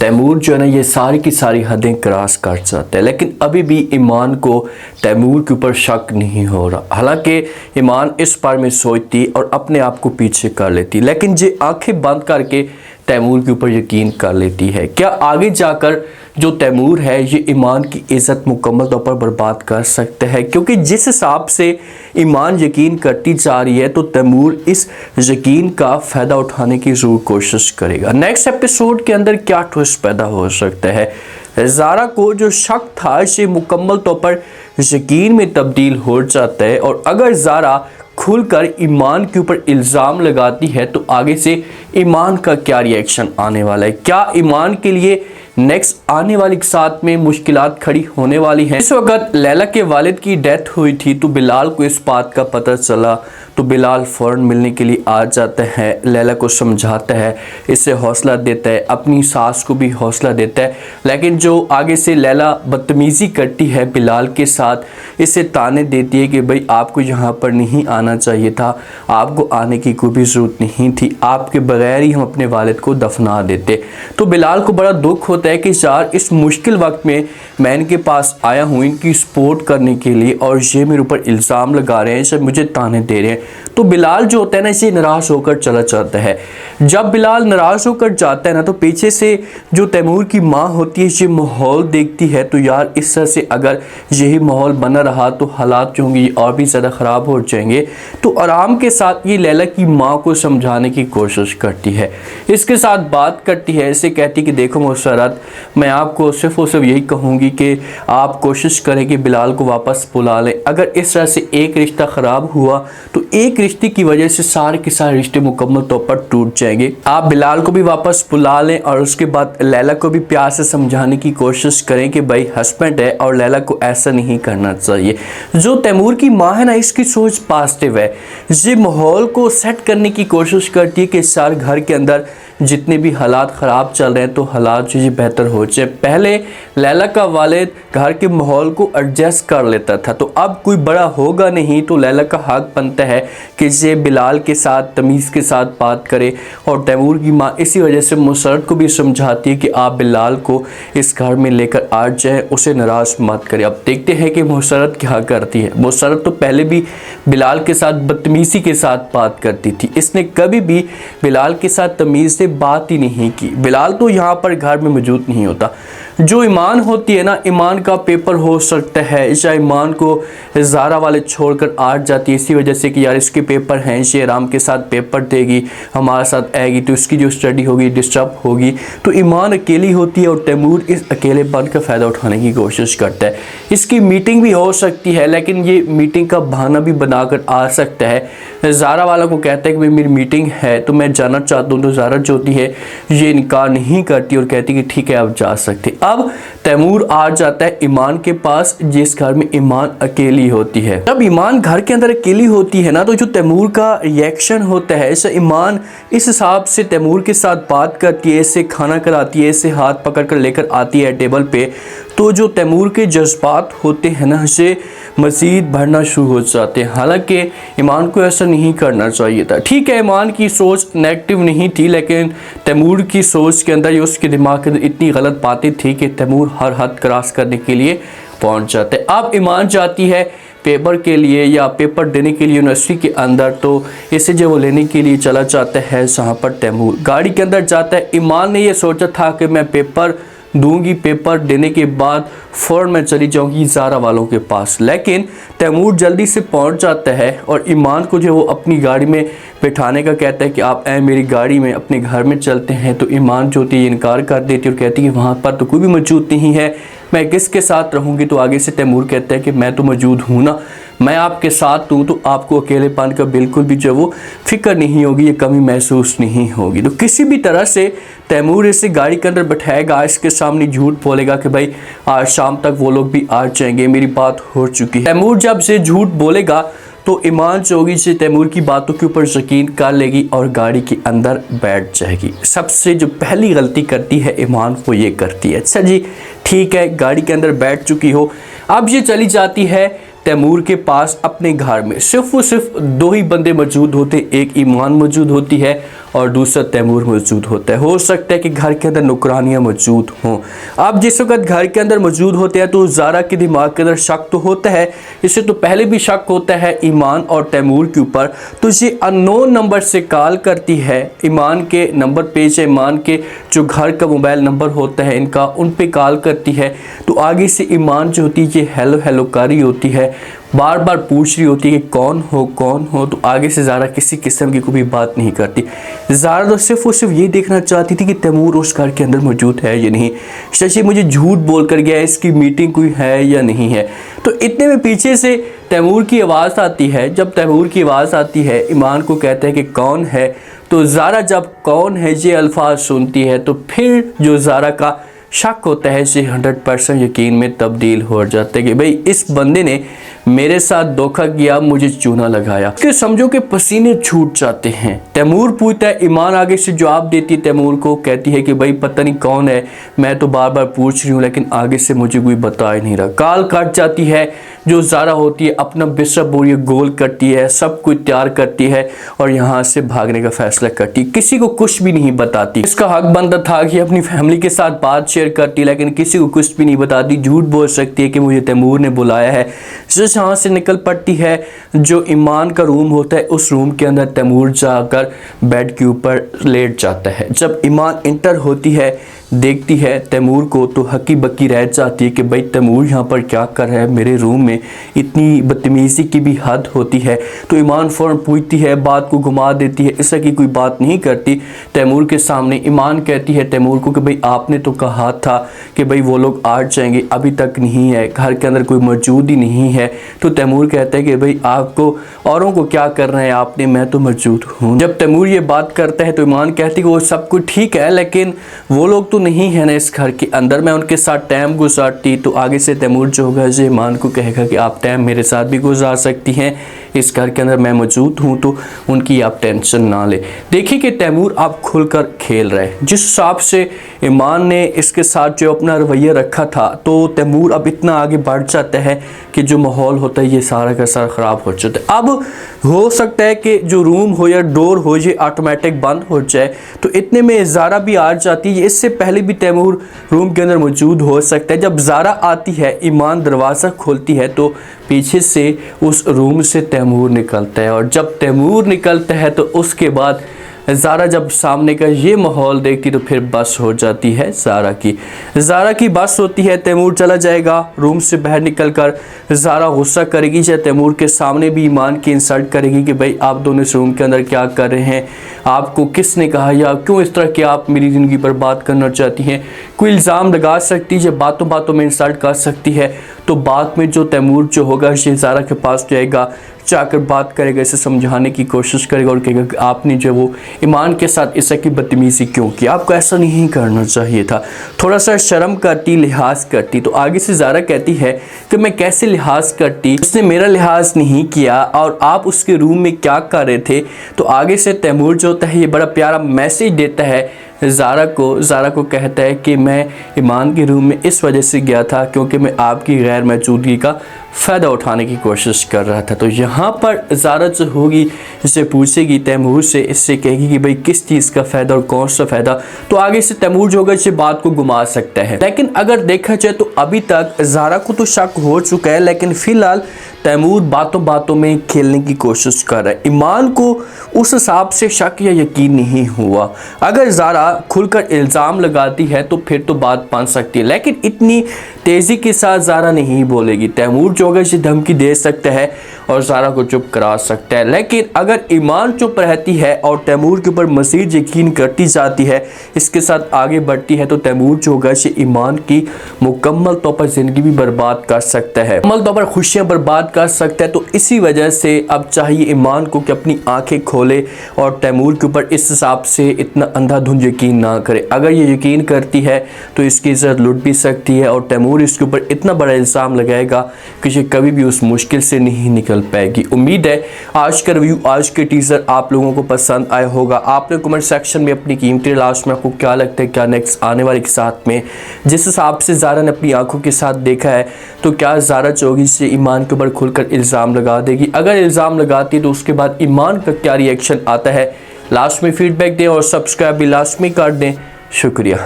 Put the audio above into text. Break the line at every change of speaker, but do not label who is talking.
तैमूर जो है ना ये सारी की सारी हदें क्रॉस कर जाता है, लेकिन अभी भी ईमान को तैमूर के ऊपर शक नहीं हो रहा। हालांकि ईमान इस बारे में सोचती और अपने आप को पीछे कर लेती, लेकिन ये आंखें बंद करके तैमूर के ऊपर यकीन कर लेती है। क्या आगे जाकर जो तैमूर है ये ईमान की इज़्ज़त मुकम्मल तौर पर बर्बाद कर सकते हैं, क्योंकि जिस हिसाब से ईमान यकीन करती जा रही है तो तैमूर इस यकीन का फ़ायदा उठाने की ज़रूर कोशिश करेगा। नेक्स्ट एपिसोड के अंदर क्या ट्विस्ट पैदा हो सकता है, ज़ारा को जो शक था ये मुकम्मल तौर पर यकीन में तब्दील हो जाता है, और अगर ज़ारा खुलकर ईमान के ऊपर इल्ज़ाम लगाती है तो आगे से ईमान का क्या रिएक्शन आने वाला है। क्या ईमान के लिए नेक्स्ट आने वाली साथ में मुश्किलात खड़ी होने वाली हैं। इस वक्त लैला के वालिद की डेथ हुई थी तो बिलाल को इस बात का पता चला तो बिलाल फ़ौरन मिलने के लिए आ जाता है, लैला को समझाता है, इसे हौसला देता है, अपनी सास को भी हौसला देता है। लेकिन जो आगे से लैला बदतमीज़ी करती है बिलाल के साथ, इसे ताने देती है कि भाई आपको यहाँ पर नहीं आना चाहिए था, आपको आने की कोई भी ज़रूरत नहीं थी, आपके बगैर ही हम अपने वालिद को दफना देते। तो बिलाल को बड़ा दुख होता है कि यार इस मुश्किल वक्त में मैं इनके पास आया हूँ इनकी सपोर्ट करने के लिए और ये मेरे ऊपर इल्ज़ाम लगा रहे हैं, सब मुझे ताने दे रहे हैं। तो बिलाल जो होता है ना इसे नाराज़ होकर चला जाता है। जब बिलाल नाराज़ होकर जाता है ना तो पीछे से जो तैमूर की माँ होती है ये माहौल देखती है, तो यार इस तरह से अगर यही माहौल बना रहा तो हालात जो होंगे और भी ज़्यादा ख़राब हो जाएंगे। तो आराम के साथ ये लैला की माँ को समझाने की कोशिश करती है, इसके साथ बात करती है, इसे कहती कि देखो मुसर्रत, मैं आपको सिर्फ और सिर्फ यही कहूँगी कि आप कोशिश करें कि बिलाल को वापस बुला लें। अगर इस तरह से एक रिश्ता ख़राब हुआ तो एक रिश्ते की वजह से सारे के सारे रिश्ते मुकम्मल तौर पर टूट जाएंगे। आप बिलाल को भी वापस बुला लें और उसके बाद लैला को भी प्यार से समझाने की कोशिश करें कि भाई हस्बैंड है और लैला को ऐसा नहीं करना चाहिए। जो तैमूर की माँ है ना इसकी सोच पॉजिटिव है, ये माहौल को सेट करने की कोशिश करती है कि सारे घर के अंदर जितने भी हालात ख़राब चल रहे हैं तो हालात जो बेहतर हो जाए। पहले लैला का वालिद घर के माहौल को एडजस्ट कर लेता था, तो अब कोई बड़ा होगा नहीं तो लैला का हक बनता है कि ये बिलाल के साथ तमीज़ के साथ बात करे। और तैमूर की माँ इसी वजह से मुसर्रत को भी समझाती है कि आप बिलाल को इस घर में लेकर आ जाएँ, उसे नाराज़ मत करें। अब देखते हैं कि मुसर्रत क्या करती है। मुसर्रत तो पहले भी बिलाल के साथ बदतमीज़ी के साथ बात करती थी, इसने कभी भी बिलाल के साथ तमीज़ बात ही नहीं की। बिलाल तो यहाँ पर घर में मौजूद नहीं होता। जो ईमान होती है ना, ईमान का पेपर हो सकता है, इस ईमान को ज़ारा वाले छोड़कर आ जाती है इसी वजह से कि यार इसके पेपर हैं, ये आराम के साथ पेपर देगी, हमारे साथ आएगी तो इसकी जो स्टडी होगी डिस्टर्ब होगी। तो ईमान अकेली होती है और तैमूर इस अकेलेपन का फ़ायदा उठाने की कोशिश करता है। इसकी मीटिंग भी हो सकती है, लेकिन ये मीटिंग का बहाना भी बनाकर आ सकता है। ज़ारा वाला को कहता है कि भाई मेरी मीटिंग है तो मैं जाना चाहता हूँ, तो ज़ारा जो होती है ये इनकार नहीं करती और कहती कि ठीक है आप जा सकते। अब तैमूर आ जाता है ईमान के पास जिस घर में ईमान अकेली होती है। जब ईमान घर के अंदर अकेली होती है ना तो जो तैमूर का रिएक्शन होता है, इसे ईमान इस हिसाब से तैमूर के साथ बात करती है, इसे खाना खिलाती है, इसे हाथ पकड़ कर लेकर आती है टेबल पे, तो जो तैमूर के जज्बात होते हैं ना इसे मज़ीद बढ़ना शुरू हो जाते हैं। हालांकि ईमान को ऐसा नहीं करना चाहिए था। ठीक है ईमान की सोच नेगेटिव नहीं थी, लेकिन तैमूर की सोच के अंदर उसके दिमाग के अंदर इतनी गलत बातें थी कि तैमूर हर हद क्रॉस करने के लिए पहुंच जाते। अब ईमान जाती है पेपर के लिए या पेपर देने के लिए यूनिवर्सिटी के अंदर, तो इसे जो वो लेने के लिए चला जाता है जहाँ पर तैमूर गाड़ी के अंदर जाता है। ईमान ने ये सोचा था कि मैं पेपर दूंगी, पेपर देने के बाद फ़ौरन मैं चली जाऊंगी ज़ारा वालों के पास, लेकिन तैमूर जल्दी से पहुंच जाता है और ईमान को जो वो अपनी गाड़ी में बैठाने का कहता है कि आप आए मेरी गाड़ी में, अपने घर में चलते हैं। तो ईमान जो होती है इनकार कर देती है और कहती है कि वहाँ पर तो कोई भी मौजूद नहीं है, मैं किसके साथ रहूँगी। तो आगे से तैमूर कहता है कि मैं तो मौजूद हूँ ना, मैं आपके साथ हूँ, तो आपको अकेलेपन का बिल्कुल भी जो वो फिक्र नहीं होगी, ये कमी महसूस नहीं होगी। तो किसी भी तरह से तैमूर इसे गाड़ी के अंदर बैठाएगा, इसके सामने झूठ बोलेगा कि भाई आज शाम तक वो लोग भी आ जाएंगे, मेरी बात हो चुकी है। तैमूर जब से झूठ बोलेगा तो ईमान जो होगी से तैमूर की बातों के ऊपर यकीन कर लेगी और गाड़ी के अंदर बैठ जाएगी। सबसे जो पहली गलती करती है ईमान वो ये करती है। अच्छा जी ठीक है, गाड़ी के अंदर बैठ चुकी हो, अब ये चली जाती है तैमूर के पास अपने घर में। सिर्फ और सिर्फ दो ही बंदे मौजूद होते, एक ईमान मौजूद होती है और दूसरा तैमूर मौजूद होता है। हो सकता है कि घर के अंदर नौकरानियाँ मौजूद हों। आप जिस वक्त घर के अंदर मौजूद होते हैं तो ज़ारा के दिमाग के अंदर शक तो होता है, इससे तो पहले भी शक होता है ईमान और तैमूर के ऊपर। तो ये अननोन नंबर से कॉल करती है, ईमान के नंबर पे से ईमान के जो घर का मोबाइल नंबर होता है इनका, उन पे कॉल करती है। तो आगे से ईमान जो होती है ये हेलो हेलो कर रही होती है, बार बार पूछ रही होती है कि कौन हो। तो आगे से ज़ारा किसी किस्म की कोई बात नहीं करती। ज़ारा तो सिर्फ और सिर्फ ये देखना चाहती थी कि तैमूर उस घर के अंदर मौजूद है या नहीं, शशि मुझे झूठ बोल कर गया, इसकी मीटिंग कोई है या नहीं है। तो इतने में पीछे से तैमूर की आवाज़ आती है। जब तैमूर की आवाज़ आती है, ईमान को कहते हैं कि कौन है। तो ज़ारा जब कौन है ये अल्फाज सुनती है तो फिर जो ज़ारा का शक होता है ये 100% यकीन में तब्दील हो जाता है कि भाई इस बंदे ने मेरे साथ धोखा किया, मुझे चूना लगाया। कि समझो कि पसीने छूट जाते हैं। तैमूर पूछता है, ईमान आगे से जवाब देती है तैमूर को, कहती है कि भाई पता नहीं कौन है, मैं तो बार बार पूछ रही हूँ लेकिन आगे से मुझे कोई बता ही नहीं रहा। कॉल कट जाती है। जो ज़ारा होती है अपना बिस्तर बोरिया गोल करती है, सब कुछ तैयार करती है और यहाँ से भागने का फैसला करती है। किसी को कुछ भी नहीं बताती। इसका हक बनता था कि अपनी फैमिली के साथ बात शेयर करती, लेकिन किसी को कुछ भी नहीं बताती। झूठ बोल सकती है कि मुझे तैमूर ने बुलाया है। जिस यहाँ से निकल पड़ती है, जो ईमान का रूम होता है उस रूम के अंदर तैमूर जाकर बेड के ऊपर लेट जाता है। जब ईमान इंटर होती है, देखती है तैमूर को, तो हकी बक्की रह जाती है कि भाई तैमूर यहाँ पर क्या कर रहा है मेरे रूम में, इतनी बदतमीज़ी की भी हद होती है। तो ईमान फ़ौरन पूछती है, बात को घुमा देती है, ऐसा की कोई बात नहीं करती तैमूर के सामने। ईमान कहती है तैमूर को कि भाई आपने तो कहा था कि भाई वो लोग आ जाएंगे, अभी तक नहीं है, घर के अंदर कोई मौजूद ही नहीं है। तो तैमूर कहता है कि भाई आपको औरों को क्या करना है आपने, मैं तो मौजूद हूँ। जब तैमूर ये बात करता है तो ईमान कहती है वो सब कुछ ठीक है लेकिन वो लोग नहीं है ना इस घर के अंदर, मैं उनके साथ टाइम गुजारती। तो आगे से तैमूर जो होगा ये ईमान को कहेगा कि आप टाइम मेरे साथ भी गुजार सकती हैं, इस घर के अंदर मैं मौजूद हूँ, तो उनकी आप टेंशन ना ले। देखिए कि तैमूर आप खुलकर खेल रहे हैं। जिस हिसाब से ईमान ने इसके साथ जो अपना रवैया रखा था, तो तैमूर अब इतना आगे बढ़ जाता है कि जो माहौल होता है ये सारा का सारा ख़राब हो जाता है। अब हो सकता है कि जो रूम हो या डोर हो ये ऑटोमेटिक बंद हो जाए। तो इतने में ज़ारा भी आ जाती है। इससे पहले भी तैमूर रूम के अंदर मौजूद हो सकता है। जब ज़ारा आती है, ईमान दरवाज़ा खोलती है तो पीछे से उस रूम से तैमूर निकलता है। और जब तैमूर निकलता है तो उसके बाद ज़ारा जब सामने का ये माहौल देखती तो फिर बस हो जाती है ज़ारा की बस होती है। तैमूर चला जाएगा रूम से बाहर निकलकर। ज़ारा गुस्सा करेगी या तैमूर के सामने भी ईमान की इंसल्ट करेगी कि भाई आप दोनों इस रूम के अंदर क्या कर रहे हैं, आपको किसने कहा, या क्यों इस तरह की आप मेरी ज़िंदगी पर बात करना चाहती हैं। कोई इल्ज़ाम लगा सकती है, बातों बातों में इंसल्ट कर सकती है। तो बाद में जो तैमूर जो होगा ये ज़ारा के पास जाएगा, जाकर बात करेगा, इसे समझाने की कोशिश करेगा और कहेगा कि आपने जो वो ईमान के साथ ऐसा की बदतमीज़ी क्यों की, आपको ऐसा नहीं करना चाहिए था। थोड़ा सा शर्म करती, लिहाज करती। तो आगे से ज़ारा कहती है कि मैं कैसे लिहाज करती, उसने मेरा लिहाज नहीं किया और आप उसके रूम में क्या कर रहे थे। तो आगे से तैमूर जो होता है ये बड़ा प्यारा मैसेज देता है ज़ारा को कहता है कि मैं ईमान के रूम में इस वजह से गया था क्योंकि मैं आपकी गैर मौजूदगी का फ़ायदा उठाने की कोशिश कर रहा था। तो यहाँ पर ज़ारा जो होगी इससे पूछेगी तैमूर से, इससे कहेगी कि भाई किस चीज़ का फ़ायदा और कौन सा फ़ायदा। तो आगे से तैमूर जो होगा इस बात को घुमा सकता है। लेकिन अगर देखा जाए तो अभी तक ज़ारा को तो शक हो चुका है, लेकिन फ़िलहाल तैमूर बातों बातों में खेलने की कोशिश कर रहा है। ईमान को उस हिसाब से शक या यकीन नहीं हुआ। अगर ज़ारा खुलकर इल्ज़ाम लगाती है तो फिर तो बात बन सकती है, लेकिन इतनी तेज़ी के साथ ज़ारा नहीं बोलेगी। तैमूर जो होगा इसे धमकी दे सकता है और ज़ारा को चुप करा सकता है। लेकिन अगर ईमान चुप रहती है और तैमूर के ऊपर मज़ीद यकीन करती जाती है, इसके साथ आगे बढ़ती है, तो तैमूर जो होगा इसे ईमान की मुकम्मल तौर पर ज़िंदगी भी बर्बाद कर सकता है, मुकम्मल तौर पर खुशियाँ बर्बाद कर सकता है। तो इसी वजह से अब चाहिए ईमान को कि अपनी आँखें खोले और तैमूर के ऊपर इस हिसाब से इतना अंधाधुंध यकीन ना करे। अगर ये यकीन करती है तो इसकी इज़्ज़त लुट भी सकती है और तैमूर इसके ऊपर इतना बड़ा इल्ज़ाम लगाएगा कि ये कभी भी उस मुश्किल से नहीं निकल पाएगी। उम्मीद है आज का रिव्यू, आज के टीज़र आप लोगों को पसंद आया होगा। आपने कमेंट सेक्शन में अपनी कीमती लास्ट में आपको क्या लगता है क्या नेक्स्ट आने वाले के साथ में, जिस हिसाब से ज़ारा ने अपनी आंखों के साथ देखा है, तो क्या ज़ारा चौगी से ईमान के ऊपर खुलकर इल्ज़ाम लगा देगी। अगर इल्ज़ाम लगाती तो उसके बाद ईमान का क्या रिएक्शन आता है लास्ट में फीडबैक दें और सब्सक्राइब भी लास्ट में कर दें। शुक्रिया।